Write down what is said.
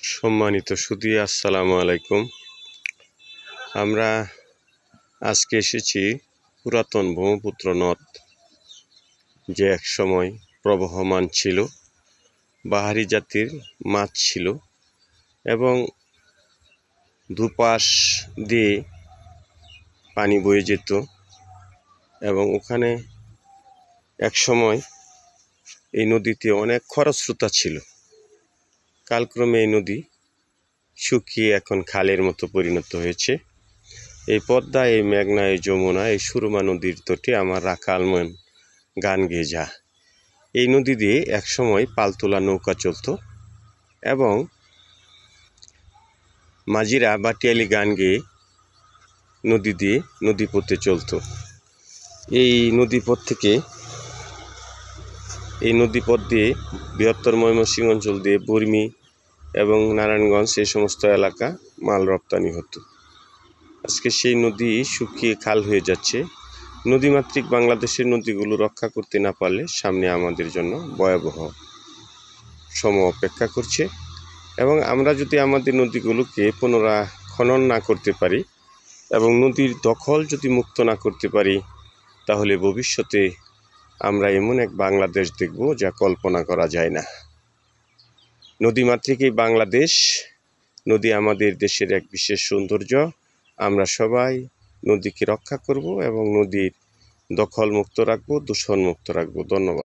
সম্মানিত সুধী, আসসালামু আলাইকুম। আমরা আজকে এসেছি পুরাতন ব্রহ্মপুত্র নদ, যে এক সময় প্রবহমান ছিল, বাহারি জাতির মাছ ছিল এবং দুপাশ দিয়ে পানি বয়ে যেত এবং ওখানে এক সময় এই নদীতে অনেক খরস্রোতা ছিল। কালক্রমে এই নদী শুকিয়ে এখন খালের মতো পরিণত হয়েছে। এই পদ্মা, এই মেঘনা, এই যমুনা, এই সুরমা নদীর তটে আমার রাখাল মন গান গেয়ে যা। এই নদী দিয়ে একসময় পালতোলা নৌকা চলত এবং মাঝিরা বাটিয়ালি গান গেয়ে নদী দিয়ে নদীপথে চলত। এই নদীপথ দিয়ে বৃহত্তর ময়মনসিংহ অঞ্চল দিয়ে বর্মি এবং নারায়ণগঞ্জ এই সমস্ত এলাকা মাল রপ্তানি হতো। আজকে সেই নদী শুকিয়ে খাল হয়ে যাচ্ছে। নদীমাতৃক বাংলাদেশের নদীগুলো রক্ষা করতে না পারলে সামনে আমাদের জন্য ভয়াবহ সময় অপেক্ষা করছে এবং আমরা যদি আমাদের নদীগুলোকে পুনর্খনন না করতে পারি এবং নদীর দখল যদি মুক্ত না করতে পারি, তাহলে ভবিষ্যতে আমরা এমন এক বাংলাদেশ দেখব যা কল্পনা করা যায় না। নদীমাতৃক এই বাংলাদেশ, নদী আমাদের দেশের এক বিশেষ সৌন্দর্য। আমরা সবাই নদীকে রক্ষা করব এবং নদীর দখল মুক্ত রাখবো, দূষণ মুক্ত রাখবো। ধন্যবাদ।